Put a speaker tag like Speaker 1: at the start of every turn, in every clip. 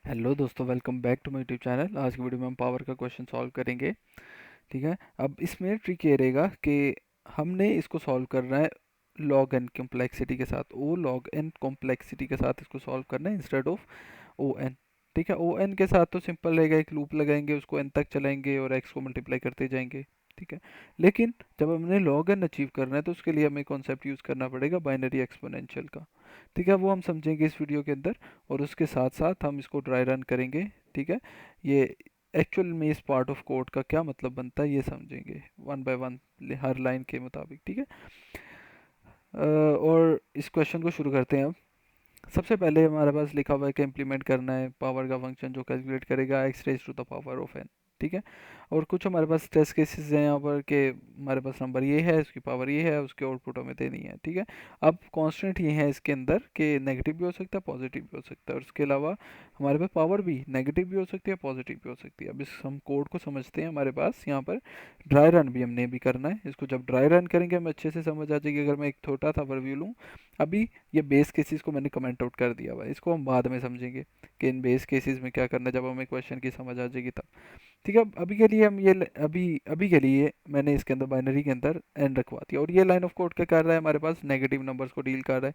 Speaker 1: Hello दोस्तों, welcome back to my YouTube channel. आज की वीडियो में हम पावर का क्वेश्चन सॉल्व करेंगे। ठीक है। अब इसमें ट्रिक ये रहेगा कि हमने इसको सॉल्व करना है लॉग एन कॉम्प्लेक्सिटी के साथ। ओ लॉग एन कॉम्प्लेक्सिटी के साथ इसको सॉल्व करना है इंस्टेड ऑफ ओ एन। ठीक है। ओ एन के साथ तो सिंपल रहेगा, एक लूप लगाएंगे, उसको एन तक चलाएंगे और एक्स को मल्टीप्लाई करते जाएंगे। ठीक है। लेकिन जब हमने लॉग एन अचीव करना है तो उसके लिए हमें कॉन्सेप्ट यूज़ करना पड़ेगा बाइनरी एक्सपोनेंशियल का। ठीक है, वो हम समझेंगे इस वीडियो के अंदर। और उसके साथ साथ हम इसको ड्राई रन करेंगे। ठीक है। ये एक्चुअल में इस पार्ट ऑफ कोड का क्या मतलब बनता है ये समझेंगे one by one, her line के मुताबिक। ठीक है। और इस क्वेश्चन को शुरू करते हैं अब। सबसे पहले हमारे पास लिखा हुआ है कि इम्प्लीमेंट करना है पावर का फंक्शन जो कैलकुलेट करेगा X raise to the power of N. ठीक है। और कुछ हमारे पास टेस्ट केसेस हैं यहाँ पर कि हमारे पास नंबर ये है, उसकी पावर ये है, उसके आउटपुट हमें देनी है। ठीक है। अब कांस्टेंट ये है इसके अंदर कि नेगेटिव भी हो सकता है, पॉजिटिव भी हो सकता है, और उसके अलावा हमारे पास पावर भी नेगेटिव भी हो सकती है, पॉजिटिव भी हो सकती है। अब इस हम कोड को समझते हैं। हमारे पास यहाँ पर ड्राई रन भी हमने भी करना है। इसको जब ड्राई रन करेंगे हमें अच्छे से समझ आ जाएगी। अगर मैं एक छोटा सा ओवरव्यू लूँ, अभी ये बेस केसेस को मैंने कमेंट आउट कर दिया हुआ है, इसको हम बाद में समझेंगे कि इन बेस केसेस में क्या करना है, जब हमें क्वेश्चन की समझ आ जाएगी तब। ठीक है। अभी के लिए हम ये अभी अभी के लिए मैंने इसके अंदर बाइनरी के अंदर एन रखवा दिया। और ये लाइन ऑफ कोड क्या कर रहा है, हमारे पास नेगेटिव नंबर्स को डील कर रहा है।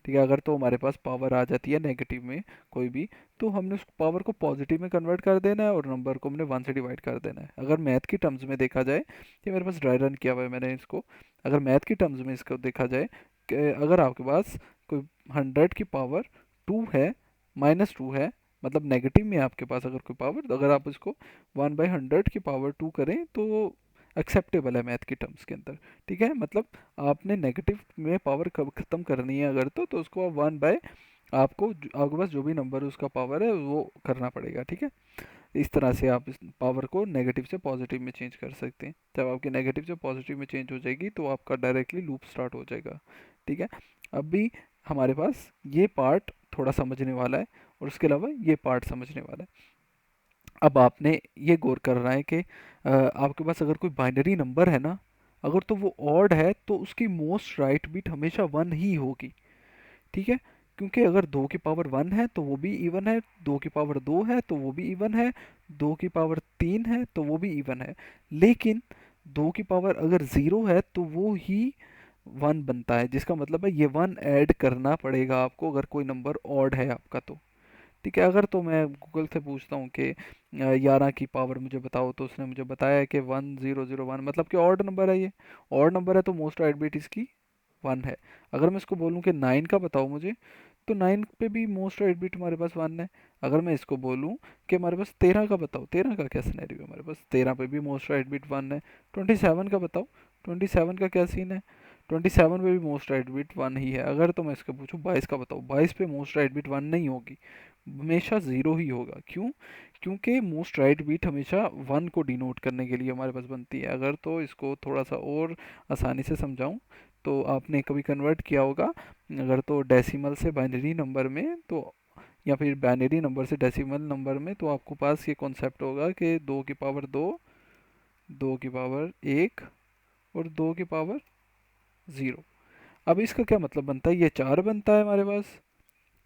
Speaker 1: ठीक है। अगर तो हमारे पास पावर आ जाती है नेगेटिव में कोई भी, तो हमने उस पावर को पॉजिटिव में कन्वर्ट कर देना है और नंबर को हमने वन से डिवाइड कर देना है। अगर मैथ की टर्म्स में देखा जाए, ये मेरे पास ड्राई रन किया हुआ है मैंने इसको। अगर मैथ की टर्म्स में इसको देखा जाए कि अगर आपके पास कोई 100 की पावर 2 है, -2 है, मतलब नेगेटिव में आपके पास अगर कोई पावर, तो अगर आप इसको 1/100 की पावर 2 करें तो एक्सेप्टेबल है मैथ की टर्म्स के अंदर। ठीक है। मतलब आपने नेगेटिव में पावर कब ख़त्म करनी है अगर तो उसको आप 1/, आपको आपके पास जो भी नंबर उसका पावर है वो करना पड़ेगा। ठीक है। इस तरह से आप इस पावर को नेगेटिव से पॉजिटिव में चेंज कर सकते हैं। जब आपकी नेगेटिव से पॉजिटिव में चेंज हो जाएगी तो आपका डायरेक्टली लूप स्टार्ट हो जाएगा। ठीक है। अभी हमारे पास ये पार्ट थोड़ा समझने वाला है और उसके अलावा ये पार्ट समझने वाला है। अब आपने ये गौर करना है कि आपके पास अगर कोई बाइनरी नंबर है ना, अगर तो वो ऑड है तो उसकी मोस्ट राइट बिट हमेशा वन ही होगी। ठीक है। क्योंकि अगर 2 की पावर 1 है तो वो भी इवन है, 2 की पावर 2 है तो वो भी इवन है, 2 की पावर 3 है तो वो भी इवन है। लेकिन 2 की पावर अगर 0 है तो वो ही 1 बनता है, जिसका मतलब है ये 1 ऐड करना पड़ेगा आपको अगर कोई नंबर ऑड है आपका तो। ठीक है। अगर तो मैं गूगल से पूछता हूँ कि 11 की पावर मुझे बताओ, तो उसने मुझे बताया कि 1001, मतलब कि ऑड नंबर है, ये ऑड नंबर है तो मोस्ट राइट बिट इसकी 1 है। अगर मैं इसको बोलूँ कि 9 का बताओ मुझे, तो 9 पे भी मोस्ट राइट बिट हमारे पास 1 है। अगर मैं इसको बोलूँ कि हमारे पास 13 का बताओ, 13 का क्या सिनेरियो है, हमारे पास 13 पे भी मोस्ट राइट बिट 1 है। 27 का बताओ, 27 का क्या सीन है, 27 पे भी मोस्ट राइट बिट 1 ही है। अगर तो मैं इसको पूछूँ 22 का बताओ, 22 पे मोस्ट राइट बिट 1 नहीं होगी, हमेशा 0 ही होगा। क्यों? क्योंकि मोस्ट राइट बिट हमेशा 1 को डिनोट करने के लिए हमारे पास बनती है। अगर तो इसको थोड़ा सा और आसानी से समझाऊं, तो आपने कभी कन्वर्ट किया होगा अगर तो डेसिमल से बाइनरी नंबर में, तो या फिर बाइनरी नंबर से डेसिमल नंबर में, तो आपको पास ये कॉन्सेप्ट होगा कि 2 की पावर 2, 2 की पावर 1 और 2 की पावर 0। अब इसका क्या मतलब बनता है, ये 4 बनता है हमारे पास,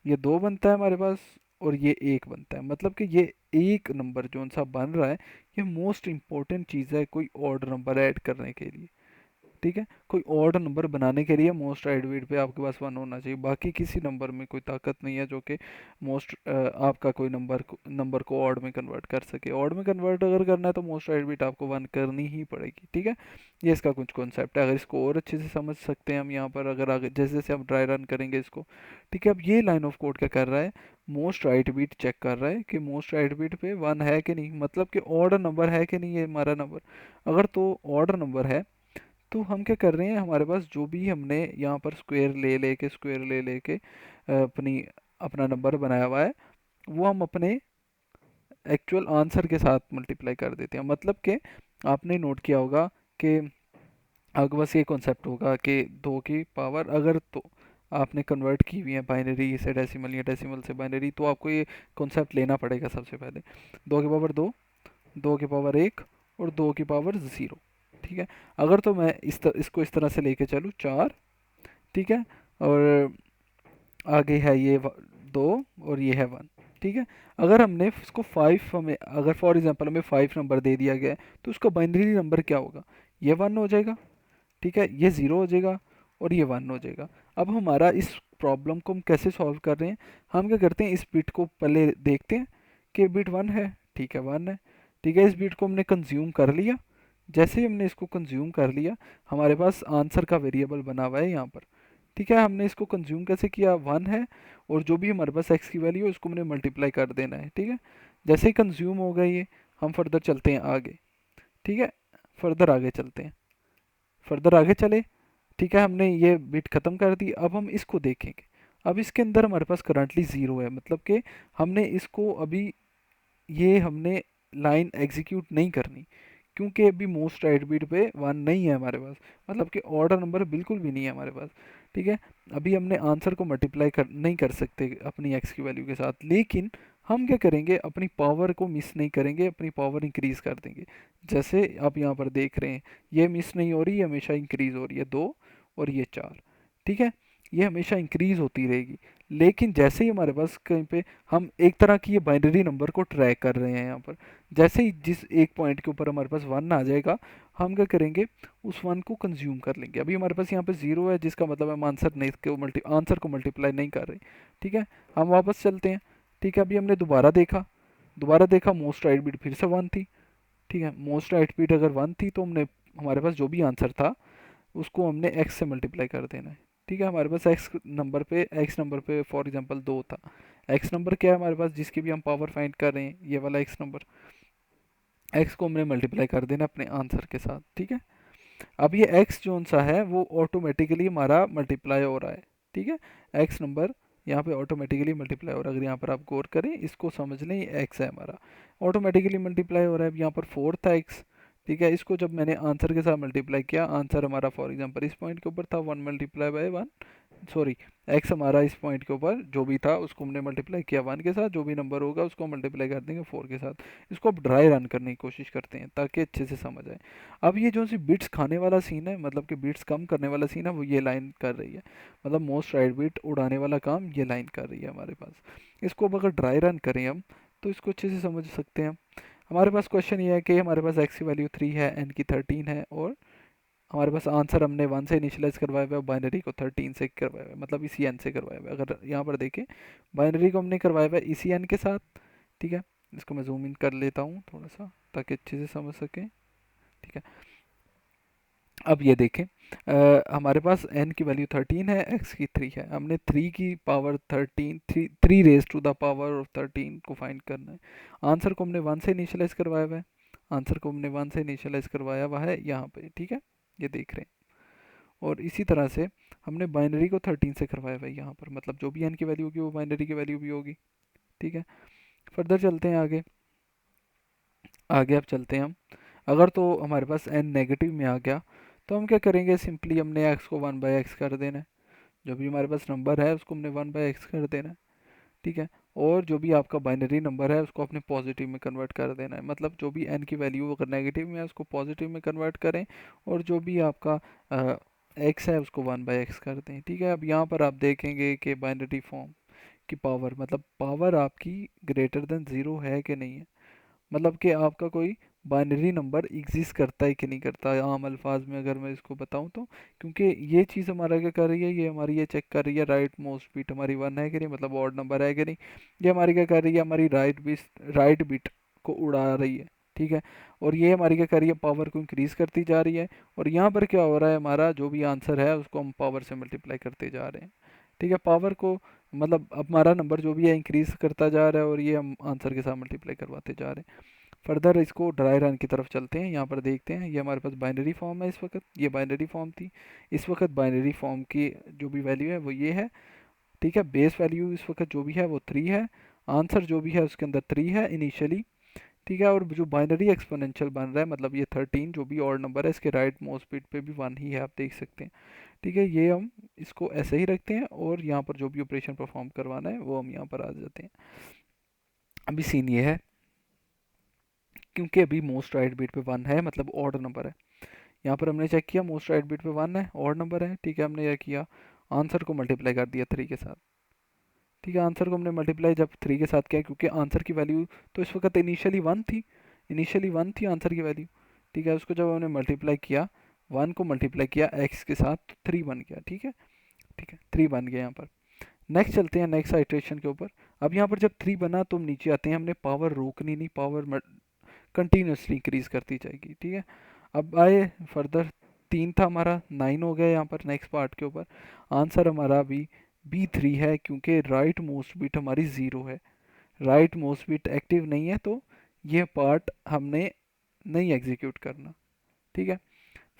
Speaker 1: ये 2 बनता है हमारे पास, और ये 1 बनता है। मतलब कि ये एक नंबर जो सा बन रहा है, ये मोस्ट इंपॉर्टेंट चीज़ है कोई ऑड नंबर ऐड करने के लिए। ठीक है। कोई ऑड नंबर बनाने के लिए मोस्ट राइट बिट पे आपके पास 1 होना चाहिए। बाकी किसी नंबर में कोई ताकत नहीं है जो कि मोस्ट आपका कोई नंबर को ऑड में कन्वर्ट कर सके। ऑड में कन्वर्ट अगर करना है तो मोस्ट राइट बिट आपको 1 करनी ही पड़ेगी। ठीक है। ये इसका कुछ कॉन्सेप्ट है। अगर इसको और अच्छे से समझ सकते हैं हम यहाँ पर, अगर आगे जैसे जैसे हम ड्राई रन करेंगे इसको। ठीक है। अब ये लाइन ऑफ कोड क्या कर रहा है, मोस्ट राइट बिट चेक कर रहा है कि मोस्ट राइट बिट पे 1 है कि नहीं, मतलब कि ऑर्डर नंबर है कि नहीं ये हमारा नंबर। अगर तो ऑर्डर नंबर है तो हम क्या कर रहे हैं, हमारे पास जो भी हमने यहाँ पर स्क्वायर ले लेके अपनी अपना नंबर बनाया हुआ है, वो हम अपने एक्चुअल आंसर के साथ मल्टीप्लाई कर देते हैं। मतलब कि आपने नोट किया होगा कि आपके पास ये कॉन्सेप्ट होगा कि 2 की पावर अगर तो आपने कन्वर्ट की हुई है बाइनरी से डेसिमल या डेसिमल से बाइनरी, तो आपको ये कॉन्सेप्ट लेना पड़ेगा सबसे पहले। 2 की पावर 2, 2 की पावर 1 और 2 की पावर 0। ठीक है। अगर तो मैं इसको इस तरह से लेके चलूँ 4। ठीक है। और आगे है ये 2 और ये है 1। ठीक है। अगर हमने इसको 5 हमें अगर फॉर एग्जांपल हमें 5 नंबर दे दिया गया है तो उसका बाइनरी नंबर क्या होगा, ये 1 हो जाएगा, ठीक है, ये 0 हो जाएगा और ये 1 हो जाएगा। अब हमारा इस प्रॉब्लम को हम कैसे सॉल्व कर रहे हैं, हम क्या करते हैं, इस बिट को पहले देखते हैं कि बिट 1 है, ठीक है 1 है, ठीक है, इस बिट को हमने कंज्यूम कर लिया। जैसे ही हमने इसको कंज्यूम कर लिया, हमारे पास आंसर का वेरिएबल बना हुआ है यहाँ पर, ठीक है। हमने इसको कंज्यूम कैसे किया, 1 है, और जो भी हमारे पास एक्स की वैल्यू है उसको हमने मल्टीप्लाई कर देना है, ठीक है। जैसे ही कंज्यूम हो गई ये, हम फर्दर चलते हैं आगे, ठीक है, फर्दर आगे चलते हैं, फर्दर आगे चले, ठीक है, हमने ये बिट खत्म कर दी। अब हम इसको देखेंगे, अब इसके अंदर हमारे पास करंटली 0 है, मतलब कि हमने इसको अभी ये हमने लाइन एग्जीक्यूट नहीं करनी, क्योंकि अभी मोस्ट राइट बिट पे 1 नहीं है हमारे पास, मतलब कि ऑर्डर नंबर बिल्कुल भी नहीं है हमारे पास, ठीक है। अभी हमने आंसर को मल्टीप्लाई कर नहीं कर सकते अपनी एक्स की वैल्यू के साथ, लेकिन हम क्या करेंगे, अपनी पावर को मिस नहीं करेंगे, अपनी पावर इंक्रीज कर देंगे। जैसे आप यहाँ पर देख रहे हैं, ये मिस नहीं हो रही, ये हमेशा इंक्रीज हो रही है, 2 और ये 4, ठीक है, ये हमेशा इंक्रीज होती रहेगी। लेकिन जैसे ही हमारे पास कहीं पे हम एक तरह की ये बाइनरी नंबर को ट्रैक कर रहे हैं यहाँ पर, जैसे ही जिस एक पॉइंट के ऊपर हमारे पास 1 आ जाएगा, हम क्या करेंगे, उस 1 को कंज्यूम कर लेंगे। अभी हमारे पास यहाँ पे 0 है, जिसका मतलब हम आंसर को मल्टीप्लाई नहीं कर रहे, ठीक है। हम वापस चलते हैं, ठीक है, अभी हमने दोबारा देखा मोस्ट राइट बिट फिर से 1 थी, ठीक है। मोस्ट राइट बिट अगर 1 थी तो हमने हमारे पास जो भी आंसर था उसको हमने एक्स से मल्टीप्लाई कर देना है, ठीक है। हमारे पास एक्स नंबर पे फॉर एग्जांपल 2 था, एक्स नंबर क्या है हमारे पास, जिसकी भी हम पावर फाइंड कर रहे हैं, ये वाला एक्स नंबर, एक्स को हमने मल्टीप्लाई कर देना अपने आंसर के साथ, ठीक है। अब ये एक्स जोन सा है वो ऑटोमेटिकली हमारा मल्टीप्लाई हो रहा है, ठीक है, एक्स नंबर यहाँ पे ऑटोमेटिकली मल्टीप्लाई हो रहा है। अगर यहाँ पर आप गौर करें, इसको समझ लें, एक्स है हमारा, ऑटोमेटिकली मल्टीप्लाई हो रहा है। अब यहाँ पर 4 था एक्स, ठीक है, इसको जब मैंने आंसर के साथ मल्टीप्लाई किया, आंसर हमारा फॉर एग्जांपल इस पॉइंट के ऊपर था 1 मल्टीप्लाई बाय 1, सॉरी, एक्स हमारा इस पॉइंट के ऊपर जो भी था उसको हमने मल्टीप्लाई किया 1 के साथ, जो भी नंबर होगा उसको मल्टीप्लाई कर देंगे 4 के साथ। इसको अब ड्राई रन करने की कोशिश करते हैं ताकि अच्छे से समझ आए। अब ये जो सी बिट्स खाने वाला सीन है, मतलब कि बिट्स कम करने वाला सीन है, वो ये लाइन कर रही है, मतलब मोस्ट राइट बिट उड़ाने वाला काम ये लाइन कर रही है हमारे पास। इसको अब अगर ड्राई रन करें हम, तो इसको अच्छे से समझ सकते हैं। हमारे पास क्वेश्चन ये है कि हमारे पास एक्स की वैल्यू 3 है, एन की 13 है, और हमारे पास आंसर हमने 1 से इनिशियलाइज करवाया हुआ है, बाइनरी को 13 से करवाया हुआ है, मतलब इसी एन से करवाया हुआ है। अगर यहाँ पर देखें, बाइनरी को हमने करवाया हुआ है इसी एन के साथ, ठीक है। इसको मैं जूम इन कर लेता हूँ थोड़ा सा ताकि अच्छे से समझ सकें, ठीक है। अब ये देखें, हमारे पास n की वैल्यू 13 है, x की 3 है, हमने 3 की power 13, 3 raise to the power of 13 को फाइंड करना है। आंसर को हमने 1 से इनिशियलाइज करवाया हुआ है, आंसर को हमने 1 से इनिशियलाइज करवाया हुआ है यहाँ पे, ठीक है, ये देख रहे हैं। और इसी तरह से हमने बाइनरी को 13 से करवाया हुआ है यहाँ पर, मतलब जो भी n की वैल्यू होगी वो बाइनरी की वैल्यू भी होगी, ठीक है। फर्दर चलते हैं आगे, आगे अब चलते हैं हम। अगर तो हमारे पास n नेगेटिव में आ गया, तो हम क्या करेंगे, सिंपली हमने x को 1/x कर देना है, जो भी हमारे पास नंबर है उसको हमने 1/x कर देना है, ठीक है। और जो भी आपका बाइनरी नंबर है उसको अपने पॉजिटिव में कन्वर्ट कर देना है, मतलब जो भी n की वैल्यू अगर नेगेटिव में है उसको पॉजिटिव में कन्वर्ट करें, और जो भी आपका x है उसको 1/x कर दें, ठीक है। अब यहाँ पर आप देखेंगे कि बाइनरी फॉर्म की पावर, मतलब पावर आपकी ग्रेटर देन 0 है कि नहीं है, मतलब कि आपका कोई बाइनरी नंबर एग्जिस्ट करता है कि नहीं करता है, आम अल्फाज में अगर मैं इसको बताऊं तो। क्योंकि ये चीज़ हमारा क्या कर रही है, ये हमारी ये चेक कर रही है राइट मोस्ट बिट हमारी 1 है कि नहीं, मतलब ऑड नंबर है कि नहीं। ये हमारी क्या कर रही है, हमारी राइट बिट को उड़ा रही है, ठीक है। और ये हमारी क्या कर रही है, पावर को इंक्रीज करती जा रही है। और यहाँ पर क्या हो रहा है, हमारा जो भी आंसर है उसको हम पावर से मल्टीप्लाई करते जा रहे हैं, ठीक है। पावर को मतलब अब हमारा नंबर जो भी है इंक्रीज करता जा रहा है, और ये हम आंसर के साथ मल्टीप्लाई करवाते जा रहे हैं। फर्दर इसको ड्राई रन की तरफ चलते हैं, यहाँ पर देखते हैं, ये हमारे पास बाइनरी फॉर्म है, इस वक्त ये बाइनरी फॉर्म थी, इस वक्त बाइनरी फॉर्म की जो भी वैल्यू है वो ये है, ठीक है। बेस वैल्यू इस वक्त जो भी है वो 3 है, आंसर जो भी है उसके अंदर 3 है इनिशियली, ठीक है। और जो बाइनरी एक्सपोनेंशियल बन रहा है, मतलब ये 13 जो भी और नंबर है इसके राइट मोस्ट बिट पे भी 1 ही है, आप देख सकते हैं, ठीक है। ये हम इसको ऐसे ही रखते हैं, और यहाँ पर जो भी ऑपरेशन परफॉर्म करवाना है वो हम यहाँ पर आ जाते हैं। अभी सीन ये है, क्योंकि अभी मोस्ट राइट बिट पे 1 है, मतलब ऑड नंबर है। यहाँ पर हमने चेक किया मोस्ट राइट बिट पे 1 है, ऑड नंबर है, ठीक है। हमने यह किया, आंसर को मल्टीप्लाई कर दिया 3 के साथ, ठीक है, आंसर को हमने मल्टीप्लाई जब 3 के साथ किया, क्योंकि आंसर की वैल्यू तो इस वक्त इनिशियली 1 थी, इनिशियली 1 थी आंसर की वैल्यू। ठीक है, उसको जब हमने मल्टीप्लाई किया, 1 को मल्टीप्लाई किया x के साथ, तो 3 बन गया। ठीक है, ठीक है, 3 बन गया यहाँ पर। नेक्स्ट चलते हैं नेक्स्ट आइट्रेशन के ऊपर। अब यहाँ पर जब 3 बना तो हम नीचे आते हैं, हमने पावर रोकनी नहीं, पावर कंटिन्यूसली इंक्रीज करती जाएगी। ठीक है, अब आए फर्दर, 3 था हमारा, 9 हो गया यहाँ पर नेक्स्ट पार्ट के ऊपर। आंसर हमारा अभी B3 है, क्योंकि राइट मोस्ट बिट हमारी 0 है, राइट मोस्ट बिट एक्टिव नहीं है, तो ये पार्ट हमने नहीं एग्जीक्यूट करना। ठीक है,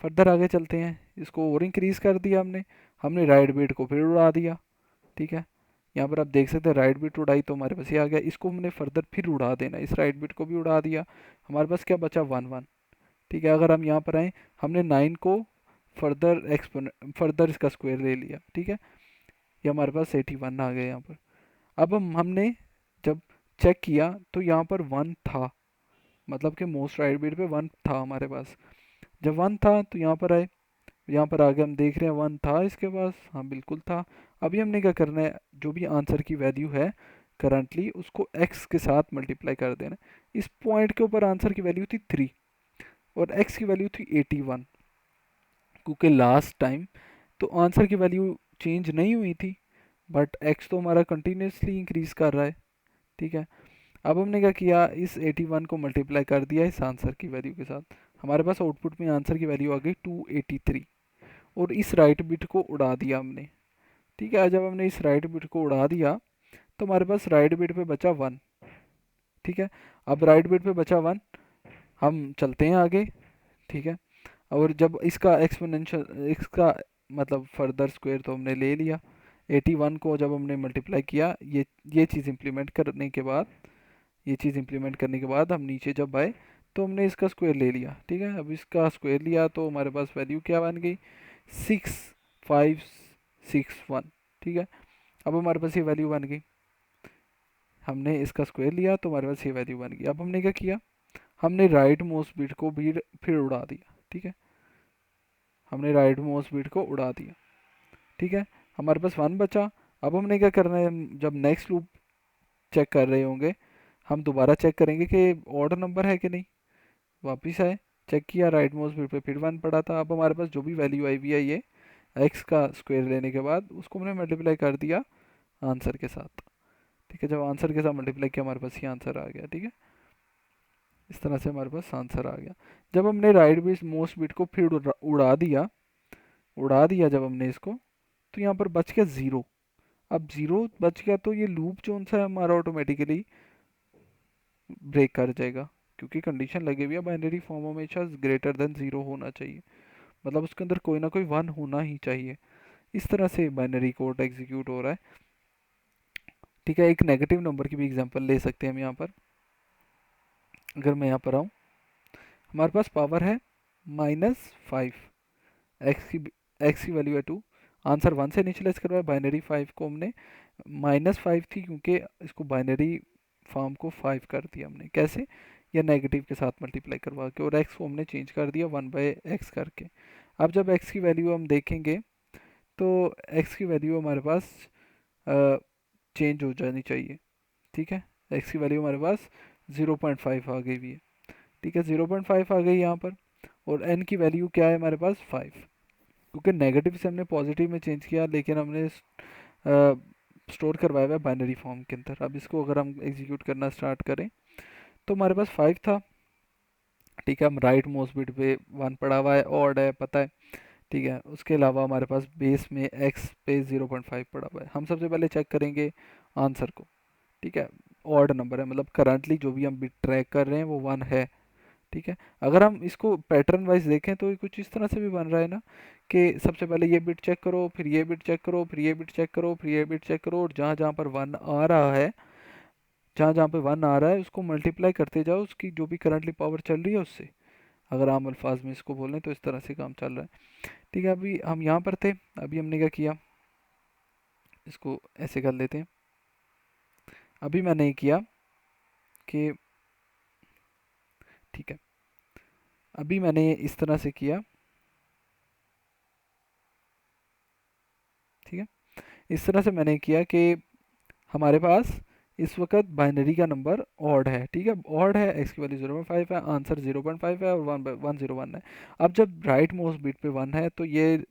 Speaker 1: फर्दर आगे चलते हैं, इसको और इंक्रीज कर दिया हमने, हमने राइट बिट को फिर उड़ा दिया। ठीक है, यहाँ पर आप देख सकते हैं राइट बिट उड़ाई तो हमारे पास ये आ गया, इसको हमने फर्दर फिर उड़ा देना, इस राइट बिट को भी उड़ा दिया, हमारे पास क्या बचा 1 1। ठीक है, अगर हम यहाँ पर आए, हमने 9 को फर्दर इसका स्क्वायर ले लिया। ठीक है, ये हमारे पास 81 आ गया यहाँ पर। अब हमने जब चेक किया तो यहाँ पर 1 था, मतलब कि मोस्ट राइट बिट पे 1 था हमारे पास। जब 1 था तो यहाँ पर आए, यहाँ पर आगे हम देख रहे हैं 1 था इसके पास, हाँ बिल्कुल था। अभी हमने क्या करना है, जो भी आंसर की वैल्यू है करंटली, उसको x के साथ मल्टीप्लाई कर देना। इस पॉइंट के ऊपर आंसर की वैल्यू थी 3 और x की वैल्यू थी 81, क्योंकि लास्ट टाइम तो आंसर की वैल्यू चेंज नहीं हुई थी, बट x तो हमारा कंटिन्यूसली इंक्रीज कर रहा है। ठीक है, अब हमने क्या किया, इस 81 को मल्टीप्लाई कर दिया इस आंसर की वैल्यू के साथ, हमारे पास आउटपुट में आंसर की वैल्यू आ गई 283, और इस राइट बिट को उड़ा दिया हमने। ठीक है, जब हमने इस राइट बिट को उड़ा दिया तो हमारे पास राइट बिट पे बचा 1। ठीक है, अब राइट बिट पे बचा 1, हम चलते हैं आगे। ठीक है, और जब इसका एक्सपोनेंशियल, इसका मतलब फर्दर स्क्वायर तो हमने ले लिया, 81 को जब हमने मल्टीप्लाई किया, ये चीज़ इम्प्लीमेंट करने के बाद, ये चीज़ इम्प्लीमेंट करने के बाद हम नीचे जब आए तो हमने इसका स्क्वायर ले लिया। ठीक है, अब इसका स्क्वायर लिया तो हमारे पास वैल्यू क्या बन गई, 6561। ठीक है, अब हमारे पास ये वैल्यू बन गई, हमने इसका स्क्वायर लिया तो हमारे पास ये वैल्यू बन गई। अब हमने क्या किया, हमने राइट मोस्ट बिट को भी फिर उड़ा दिया। ठीक है, हमने राइट मोस्ट बिट को उड़ा दिया। ठीक है, हमारे पास 1 बचा। अब हमने क्या करना है, जब नेक्स्ट लूप चेक कर रहे होंगे, हम दोबारा चेक करेंगे कि ऑर्डर नंबर है कि नहीं। वापिस आए, चेक किया, राइट मोस्ट बिट पे फिर 1 पड़ा था। अब हमारे पास जो भी वैल्यू आई हुई है, ये एक्स का स्क्वायर लेने के बाद उसको हमने मल्टीप्लाई कर दिया आंसर के साथ। ठीक है, जब आंसर के साथ मल्टीप्लाई किया हमारे पास ये आंसर आ गया। ठीक है, इस तरह से हमारे पास आंसर आ गया। जब हमने राइट बिट मोस्ट बिट को फिर उड़ा दिया जब हमने इसको, तो यहाँ पर बच गया 0। अब 0 बच गया तो ये लूप जो सा है हमारा ऑटोमेटिकली ब्रेक कर जाएगा, क्योंकि कंडीशन लगी हुई है बाइनरी फॉर्म हमेशा ग्रेटर देन 0 होना चाहिए, मतलब उसके अंदर कोई ना कोई 1 होना ही चाहिए। इस तरह से बाइनरी कोड एग्जीक्यूट हो रहा है। ठीक है, एक नेगेटिव नंबर की भी एग्जांपल ले सकते हैं हम यहाँ पर। अगर मैं यहाँ पर आऊँ, हमारे पास पावर है -5, एक्स की वैल्यू है 2, आंसर 1 से इनिशियलाइज करवाया, बाइनरी 5 को हमने, -5 थी क्योंकि इसको बाइनरी फॉर्म को 5 कर दिया हमने, कैसे, या नेगेटिव के साथ मल्टीप्लाई करवा के, और एक्स को हमने चेंज कर दिया 1/x करके। अब जब एक्स की वैल्यू हम देखेंगे तो एक्स की वैल्यू हमारे पास चेंज हो जानी चाहिए। ठीक है, एक्स की वैल्यू हमारे पास 0.5 आ गई हुई है। ठीक है, 0.5 आ गई यहाँ पर, और एन की वैल्यू क्या है हमारे पास 5, क्योंकि नेगेटिव से हमने पॉजिटिव में चेंज किया, लेकिन हमने स्टोर करवाया हुआ है बाइनरी फॉर्म के अंदर। अब इसको अगर हम एग्जीक्यूट करना स्टार्ट करें तो हमारे पास 5 था। ठीक है, हम राइट मोस्ट बिट पे 1 पड़ा हुआ है, ऑड है, पता है। ठीक है, उसके अलावा हमारे पास बेस में एक्स पे 0.5 पड़ा हुआ है। हम सबसे पहले चेक करेंगे आंसर को। ठीक है, ऑड नंबर है, मतलब करंटली जो भी हम बिट ट्रैक कर रहे हैं वो 1 है। ठीक है, अगर हम इसको पैटर्न वाइज देखें तो ये कुछ इस तरह से भी बन रहा है ना, कि सबसे पहले ये बिट चेक करो, फिर ये बिट चेक करो, फिर ये बिट चेक करो, फिर ये बिट चेक करो, और जहाँ जहाँ पर 1 आ रहा है, जहाँ जहाँ पे 1 आ रहा है उसको मल्टीप्लाई करते जाओ उसकी जो भी करंटली पावर चल रही है उससे। अगर आम अल्फाज में इसको बोलें तो इस तरह से काम चल रहा है। ठीक है, अभी हम यहाँ पर थे, अभी हमने क्या किया, इसको ऐसे कर लेते हैं। अभी मैंने ये किया कि, ठीक है, अभी मैंने इस तरह से किया। ठीक है, इस तरह से मैंने किया कि हमारे पास इस वक्त बाइनरी का नंबर ऑड है, ठीक है, ऑड है, एक्स की वैल्यू 0.5 है, आंसर 0.5 है और 101 है। अब जब राइट मोस्ट बिट पे 1 है तो ये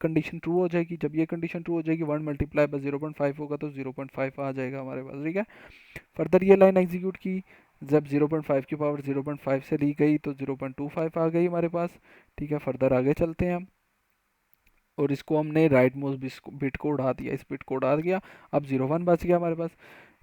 Speaker 1: कंडीशन ट्रू हो जाएगी। जब ये कंडीशन ट्रू हो जाएगी 1 मल्टीप्लाई बाय 0.5 होगा तो 0.5 आ जाएगा हमारे पास, ठीक है। फर्दर ये लाइन एग्जीक्यूट की, जब 0.5 की पावर 0.5 से ली गई तो 0.25 आ गई हमारे पास, ठीक है। फर्दर आगे चलते हैं हम, और इसको हमने राइट मोस्ट बिट को उड़ा दिया, इस बिट को उड़ा दिया। अब 0.1 बच गया हमारे पास,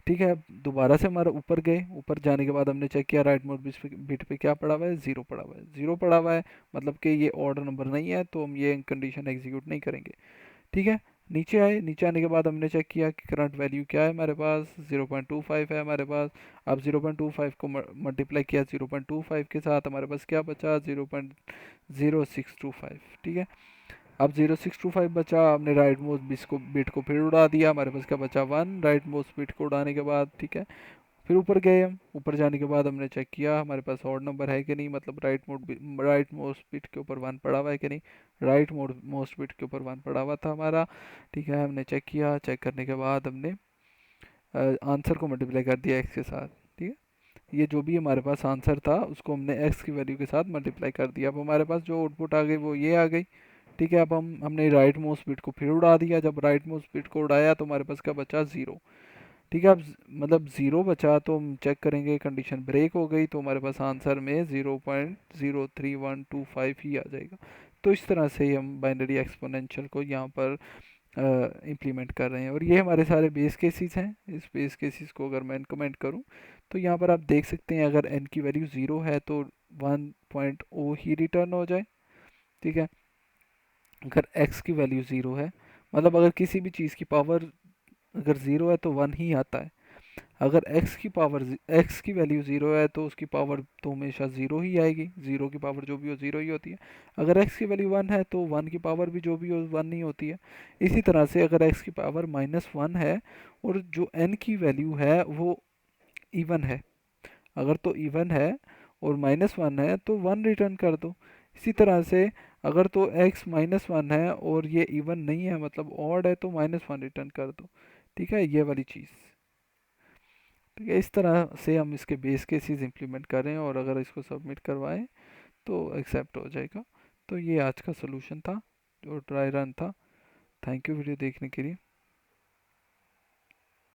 Speaker 1: ठीक है। दोबारा से हमारा ऊपर गए, ऊपर जाने के बाद हमने चेक किया राइट मोस्ट बिट पे क्या पड़ा हुआ है, जीरो पड़ा हुआ है, जीरो पड़ा हुआ है, मतलब कि ये ऑर्डर नंबर नहीं है, तो हम ये कंडीशन एग्जीक्यूट नहीं करेंगे, ठीक है। नीचे आए, नीचे आने के बाद हमने चेक किया कि करंट वैल्यू क्या है हमारे पास, 0.25 है हमारे पास। अब 0.25 को मल्टीप्लाई किया 0.25 के साथ, हमारे पास क्या बचा, 0.0625, ठीक है। अब 0625 बचा, हमने राइट मोस्ट बिट को फिर उड़ा दिया, हमारे पास क्या बचा, 1 राइट मोस्ट बिट को उड़ाने के बाद, ठीक है। फिर ऊपर गए हम, ऊपर जाने के बाद हमने चेक किया हमारे पास ऑड नंबर है कि नहीं, मतलब राइट मोस्ट बिट के ऊपर 1 पड़ा हुआ है कि नहीं। राइट मोस्ट बिट के ऊपर 1 पड़ा हुआ था हमारा, ठीक है। हमने चेक किया, चेक करने के बाद हमने आंसर को मल्टीप्लाई कर दिया एक्स के साथ, ठीक है। ये जो भी हमारे पास आंसर था उसको हमने एक्स की वैल्यू के साथ मल्टीप्लाई कर दिया। अब हमारे पास जो आउटपुट आ गई वो ये आ गई, ठीक है। अब हमने राइट मोस्ट बिट को फिर उड़ा दिया, जब राइट मोस्ट बिट को उड़ाया तो हमारे पास क्या बचा, ज़ीरो, ठीक है। अब मतलब ज़ीरो बचा तो हम चेक करेंगे, कंडीशन ब्रेक हो गई तो हमारे पास आंसर में 0.03125 ही आ जाएगा। तो इस तरह से ही हम बाइनरी एक्सपोनेंशियल को यहाँ पर इम्प्लीमेंट कर रहे हैं, और ये हमारे सारे बेस केसेस हैं। इस बेस केसेस को अगर मैं कमेंट करूँ तो यहाँ पर आप देख सकते हैं, अगर n की वैल्यू ज़ीरो है तो 1.0 ही रिटर्न हो जाए, ठीक है। अगर x की वैल्यू ज़ीरो है, मतलब अगर किसी भी चीज़ की पावर अगर ज़ीरो है तो 1 ही आता है। अगर x की वैल्यू ज़ीरो है तो उसकी पावर तो हमेशा ज़ीरो ही आएगी, ज़ीरो की पावर जो भी हो ज़ीरो ही होती है। अगर x की वैल्यू 1 है तो 1 की पावर भी जो भी हो 1 ही होती है। इसी तरह से अगर x की पावर -1 है और जो n की वैल्यू है वो इवन है, अगर तो इवन है और -1 है तो 1 रिटर्न कर दो। इसी तरह से अगर तो x -1 है और ये इवन नहीं है, मतलब ऑड है, तो -1 रिटर्न कर दो, ठीक है, ये वाली चीज़। ठीक है, इस तरह से हम इसके बेस केसेस इंप्लीमेंट करें और अगर इसको सबमिट करवाएं तो एक्सेप्ट हो जाएगा। तो ये आज का सोल्यूशन था, जो ड्राई रन था। थैंक यू वीडियो देखने के लिए।